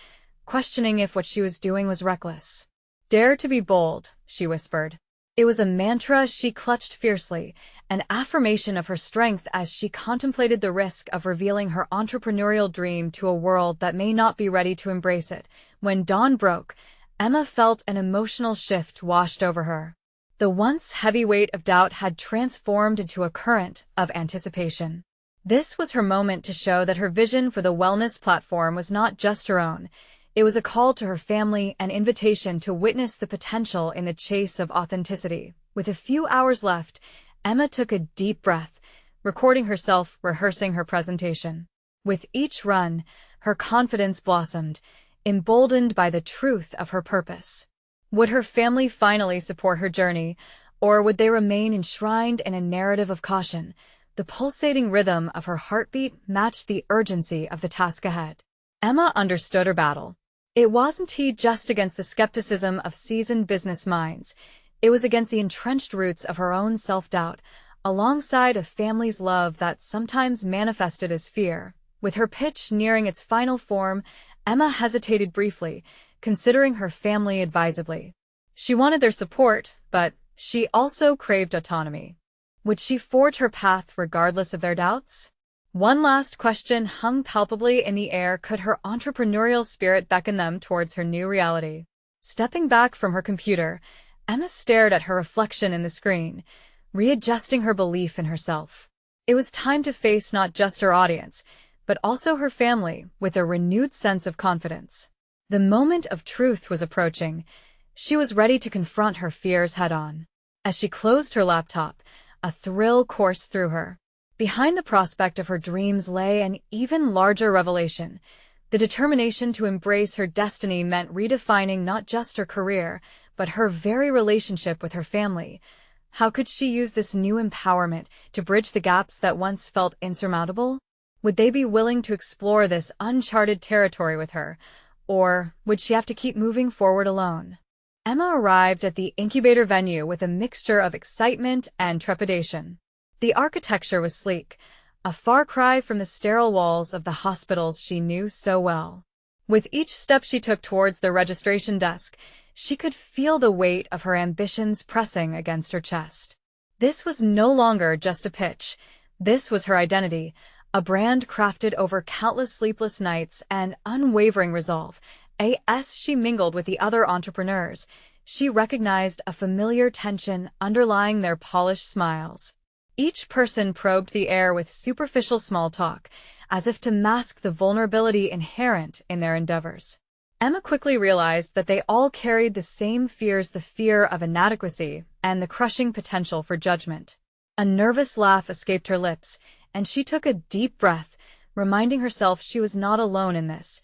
questioning if what she was doing was reckless. "Dare to be bold," she whispered. It was a mantra she clutched fiercely, an affirmation of her strength as she contemplated the risk of revealing her entrepreneurial dream to a world that may not be ready to embrace it. When dawn broke, Emma felt an emotional shift washed over her. The once heavy weight of doubt had transformed into a current of anticipation. This was her moment to show that her vision for the wellness platform was not just her own. It was a call to her family, an invitation to witness the potential in the chase of authenticity. With a few hours left, Emma took a deep breath, recording herself rehearsing her presentation. With each run, her confidence blossomed, emboldened by the truth of her purpose. Would her family finally support her journey, or would they remain enshrined in a narrative of caution? The pulsating rhythm of her heartbeat matched the urgency of the task ahead. Emma understood her battle. It wasn't just against the skepticism of seasoned business minds. It was against the entrenched roots of her own self-doubt, alongside a family's love that sometimes manifested as fear. With her pitch nearing its final form, Emma hesitated briefly, considering her family advisedly. She wanted their support, but she also craved autonomy. Would she forge her path regardless of their doubts? One last question hung palpably in the air. Could her entrepreneurial spirit beckon them towards her new reality? Stepping back from her computer, Emma stared at her reflection in the screen, readjusting her belief in herself. It was time to face not just her audience, but also her family, with a renewed sense of confidence. The moment of truth was approaching. She was ready to confront her fears head-on. As she closed her laptop, a thrill coursed through her. Behind the prospect of her dreams lay an even larger revelation. The determination to embrace her destiny meant redefining not just her career, but her very relationship with her family. How could she use this new empowerment to bridge the gaps that once felt insurmountable? Would they be willing to explore this uncharted territory with her, or would she have to keep moving forward alone? Emma arrived at the incubator venue with a mixture of excitement and trepidation. The architecture was sleek, a far cry from the sterile walls of the hospitals she knew so well. With each step she took towards the registration desk, she could feel the weight of her ambitions pressing against her chest. This was no longer just a pitch. This was her identity, a brand crafted over countless sleepless nights and unwavering resolve. As she mingled with the other entrepreneurs, she recognized a familiar tension underlying their polished smiles. Each person probed the air with superficial small talk, as if to mask the vulnerability inherent in their endeavors. Emma quickly realized that they all carried the same fears: the fear of inadequacy and the crushing potential for judgment. A nervous laugh escaped her lips, and she took a deep breath, reminding herself she was not alone in this.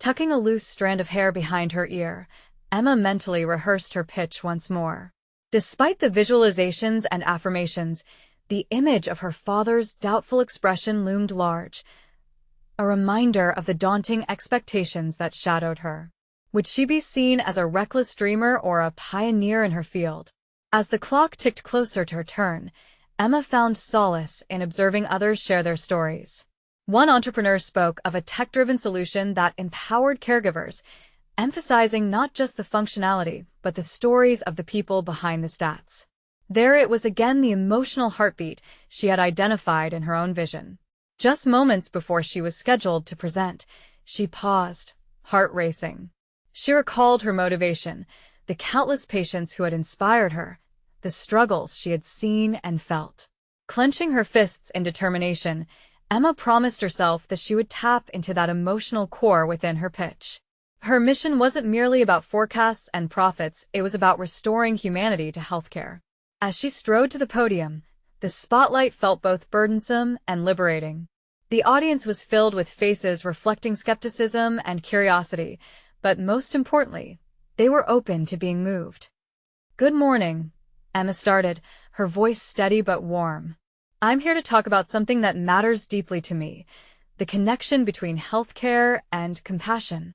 Tucking a loose strand of hair behind her ear, Emma mentally rehearsed her pitch once more. Despite the visualizations and affirmations, the image of her father's doubtful expression loomed large, a reminder of the daunting expectations that shadowed her. Would she be seen as a reckless dreamer or a pioneer in her field? As the clock ticked closer to her turn, Emma found solace in observing others share their stories. One entrepreneur spoke of a tech-driven solution that empowered caregivers, emphasizing not just the functionality, but the stories of the people behind the stats. There it was again, the emotional heartbeat she had identified in her own vision. Just moments before she was scheduled to present, she paused, heart racing. She recalled her motivation, the countless patients who had inspired her, the struggles she had seen and felt. Clenching her fists in determination, Emma promised herself that she would tap into that emotional core within her pitch. Her mission wasn't merely about forecasts and profits, it was about restoring humanity to healthcare. As she strode to the podium, the spotlight felt both burdensome and liberating. The audience was filled with faces reflecting skepticism and curiosity, but most importantly, they were open to being moved. "Good morning," Emma started, her voice steady but warm. "I'm here to talk about something that matters deeply to me, the connection between healthcare and compassion."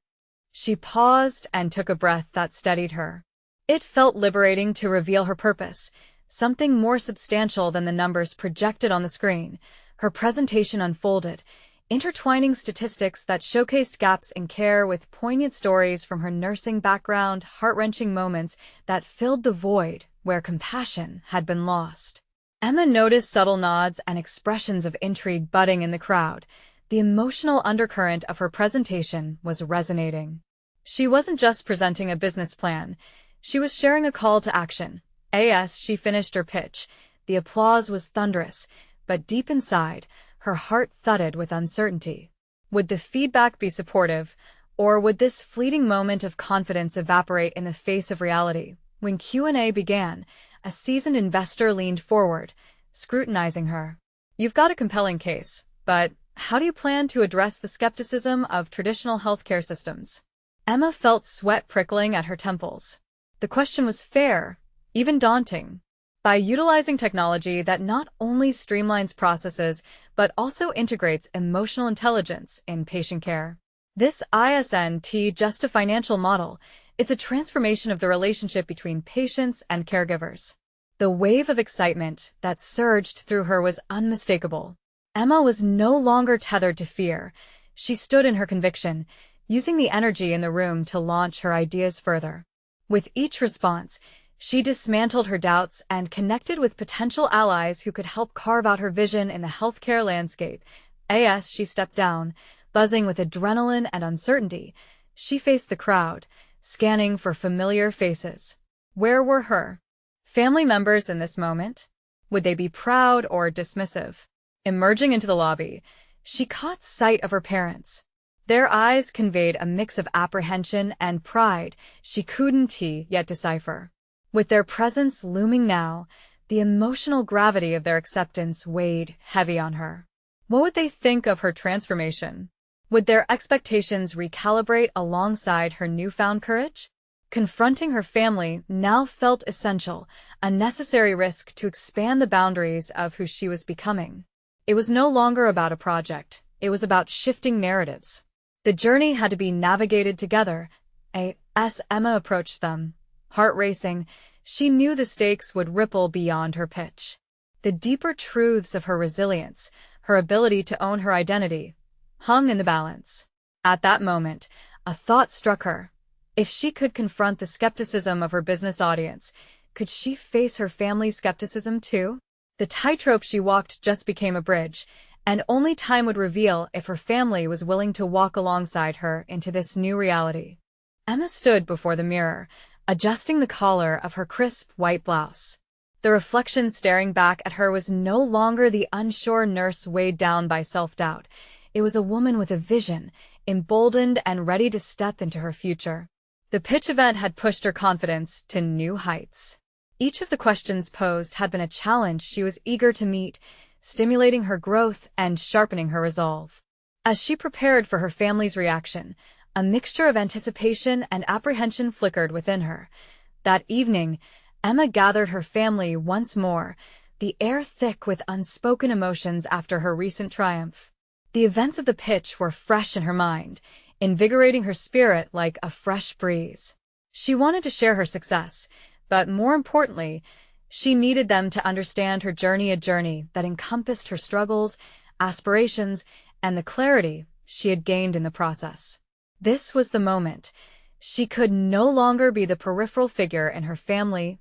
She paused and took a breath that steadied her. It felt liberating to reveal her purpose, something more substantial than the numbers projected on the screen. Her presentation unfolded, intertwining statistics that showcased gaps in care with poignant stories from her nursing background, heart-wrenching moments that filled the void where compassion had been lost. Emma noticed subtle nods and expressions of intrigue budding in the crowd. The emotional undercurrent of her presentation was resonating. She wasn't just presenting a business plan. She was sharing a call to action. As she finished her pitch, the applause was thunderous, but deep inside, her heart thudded with uncertainty. Would the feedback be supportive, or would this fleeting moment of confidence evaporate in the face of reality? When Q&A began, a seasoned investor leaned forward, scrutinizing her. "You've got a compelling case, but how do you plan to address the skepticism of traditional healthcare systems?" Emma felt sweat prickling at her temples. The question was fair, even daunting. By utilizing technology that not only streamlines processes, but also integrates emotional intelligence in patient care. This isn't just a financial model, it's a transformation of the relationship between patients and caregivers. The wave of excitement that surged through her was unmistakable. Emma was no longer tethered to fear. She stood in her conviction, using the energy in the room to launch her ideas further. With each response, she dismantled her doubts and connected with potential allies who could help carve out her vision in the healthcare landscape. As she stepped down, buzzing with adrenaline and uncertainty, she faced the crowd, scanning for familiar faces. Where were her family members in this moment? Would they be proud or dismissive? Emerging into the lobby, she caught sight of her parents. Their eyes conveyed a mix of apprehension and pride she couldn't yet decipher. With their presence looming now, the emotional gravity of their acceptance weighed heavy on her. What would they think of her transformation? Would their expectations recalibrate alongside her newfound courage? Confronting her family now felt essential, a necessary risk to expand the boundaries of who she was becoming. It was no longer about a project, it was about shifting narratives. The journey had to be navigated together. As Emma approached them, heart racing, she knew the stakes would ripple beyond her pitch. The deeper truths of her resilience, her ability to own her identity, hung in the balance. At that moment, a thought struck her. If she could confront the skepticism of her business audience, could she face her family's skepticism too? The tightrope she walked just became a bridge, and only time would reveal if her family was willing to walk alongside her into this new reality. Emma stood before the mirror, adjusting the collar of her crisp white blouse. The reflection staring back at her was no longer the unsure nurse weighed down by self-doubt. It was a woman with a vision, emboldened and ready to step into her future. The pitch event had pushed her confidence to new heights. Each of the questions posed had been a challenge she was eager to meet, stimulating her growth and sharpening her resolve. As she prepared for her family's reaction, a mixture of anticipation and apprehension flickered within her. That evening, Emma gathered her family once more, the air thick with unspoken emotions after her recent triumph. The events of the pitch were fresh in her mind, invigorating her spirit like a fresh breeze. She wanted to share her success, but more importantly, she needed them to understand her journey, a journey that encompassed her struggles, aspirations, and the clarity she had gained in the process. This was the moment. She could no longer be the peripheral figure in her family's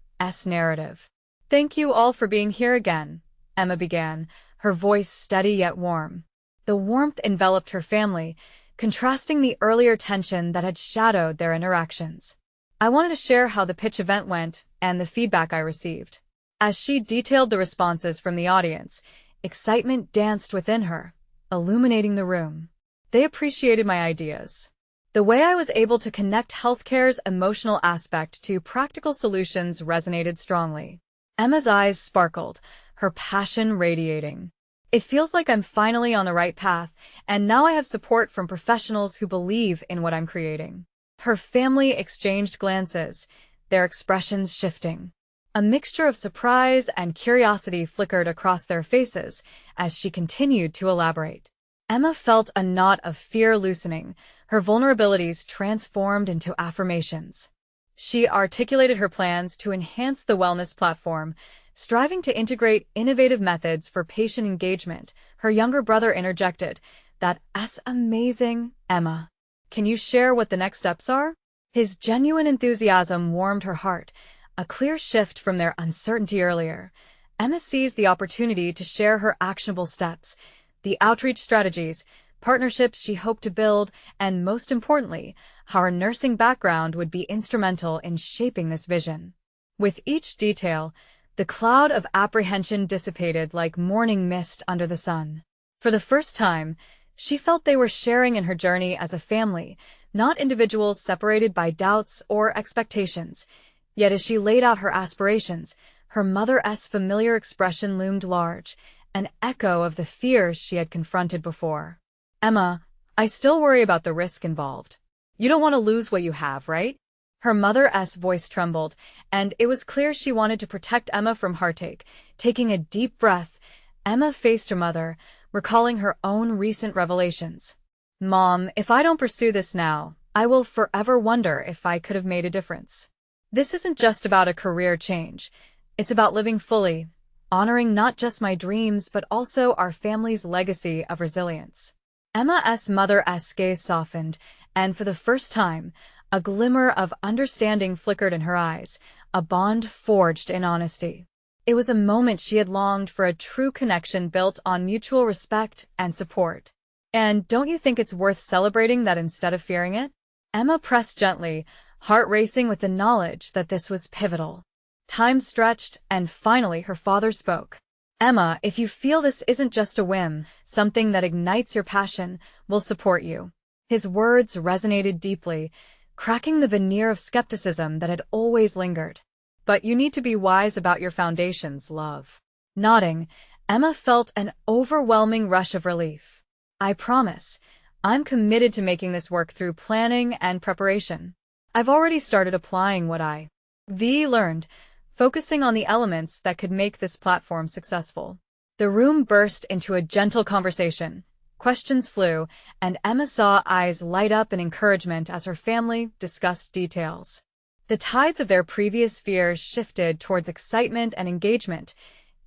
narrative. "Thank you all for being here again," Emma began, her voice steady yet warm. The warmth enveloped her family, contrasting the earlier tension that had shadowed their interactions. "I wanted to share how the pitch event went and the feedback I received." As she detailed the responses from the audience, excitement danced within her, illuminating the room. "They appreciated my ideas. The way I was able to connect healthcare's emotional aspect to practical solutions resonated strongly. Emma's eyes sparkled, her passion radiating. It feels like I'm finally on the right path, and now I have support from professionals who believe in what I'm creating. Her family exchanged glances, their expressions shifting. A mixture of surprise and curiosity flickered across their faces as she continued to elaborate. Emma felt a knot of fear loosening, her vulnerabilities transformed into affirmations. She articulated her plans to enhance the wellness platform, striving to integrate innovative methods for patient engagement. Her younger brother interjected, "That's amazing, Emma. Can you share what the next steps are?" His genuine enthusiasm warmed her heart, a clear shift from their uncertainty earlier. Emma seized the opportunity to share her actionable steps, the outreach strategies, partnerships she hoped to build, and most importantly, how her nursing background would be instrumental in shaping this vision. With each detail, the cloud of apprehension dissipated like morning mist under the sun. For the first time, she felt they were sharing in her journey as a family, not individuals separated by doubts or expectations. Yet as she laid out her aspirations, her mother's familiar expression loomed large, an echo of the fears she had confronted before. "Emma, I still worry about the risk involved. You don't want to lose what you have, right?" Her mother's voice trembled, and it was clear she wanted to protect Emma from heartache. Taking a deep breath, Emma faced her mother, recalling her own recent revelations. "Mom, if I don't pursue this now, I will forever wonder if I could have made a difference. This isn't just about a career change. It's about living fully, honoring not just my dreams but also our family's legacy of resilience." Emma's mother's gaze softened, and for the first time, a glimmer of understanding flickered in her eyes, a bond forged in honesty. It was a moment she had longed for, a true connection built on mutual respect and support. "And don't you think it's worth celebrating that instead of fearing it?" Emma pressed gently, heart racing with the knowledge that this was pivotal. Time stretched, and finally her father spoke. "Emma, if you feel this isn't just a whim, something that ignites your passion, we'll support you." His words resonated deeply, cracking the veneer of skepticism that had always lingered. "But you need to be wise about your foundations, love." Nodding, Emma felt an overwhelming rush of relief. "I promise, I'm committed to making this work through planning and preparation. I've already started applying what I've learned, focusing on the elements that could make this platform successful." The room burst into a gentle conversation. Questions flew, and Emma saw eyes light up in encouragement as her family discussed details. The tides of their previous fears shifted towards excitement and engagement,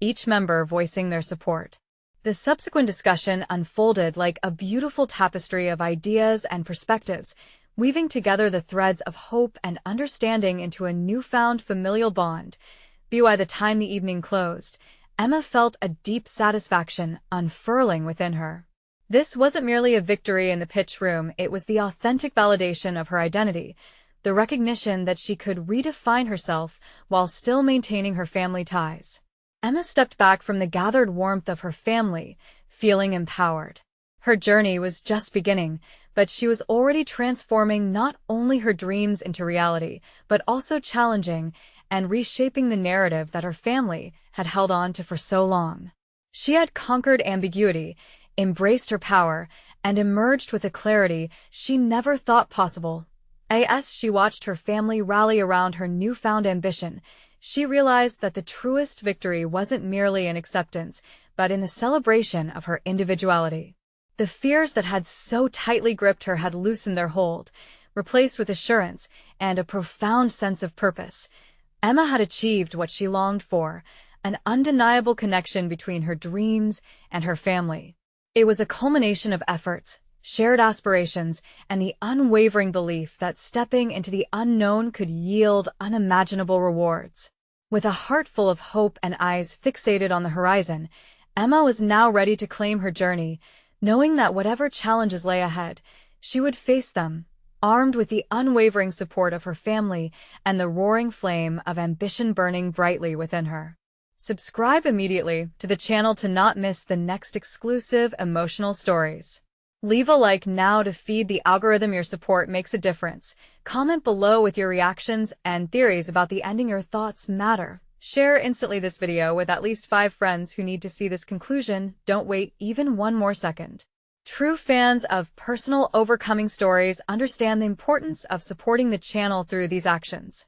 each member voicing their support. The subsequent discussion unfolded like a beautiful tapestry of ideas and perspectives, weaving together the threads of hope and understanding into a newfound familial bond. By the time the evening closed, Emma felt a deep satisfaction unfurling within her. This wasn't merely a victory in the pitch room, it was the authentic validation of her identity, the recognition that she could redefine herself while still maintaining her family ties. Emma stepped back from the gathered warmth of her family, feeling empowered. Her journey was just beginning, but she was already transforming not only her dreams into reality, but also challenging and reshaping the narrative that her family had held on to for so long. She had conquered ambiguity, embraced her power, and emerged with a clarity she never thought possible. As she watched her family rally around her newfound ambition, she realized that the truest victory wasn't merely in acceptance, but in the celebration of her individuality. The fears that had so tightly gripped her had loosened their hold, replaced with assurance and a profound sense of purpose. Emma had achieved what she longed for, an undeniable connection between her dreams and her family. It was a culmination of efforts, shared aspirations, and the unwavering belief that stepping into the unknown could yield unimaginable rewards. With a heart full of hope and eyes fixated on the horizon, Emma was now ready to claim her journey, knowing that whatever challenges lay ahead, she would face them, armed with the unwavering support of her family and the roaring flame of ambition burning brightly within her. Subscribe immediately to the channel to not miss the next exclusive emotional stories. Leave a like now to feed the algorithm. Your support makes a difference. Comment below with your reactions and theories about the ending. Your thoughts matter. Share instantly this video with at least 5 friends who need to see this conclusion. Don't wait even one more second. True fans of personal overcoming stories understand the importance of supporting the channel through these actions.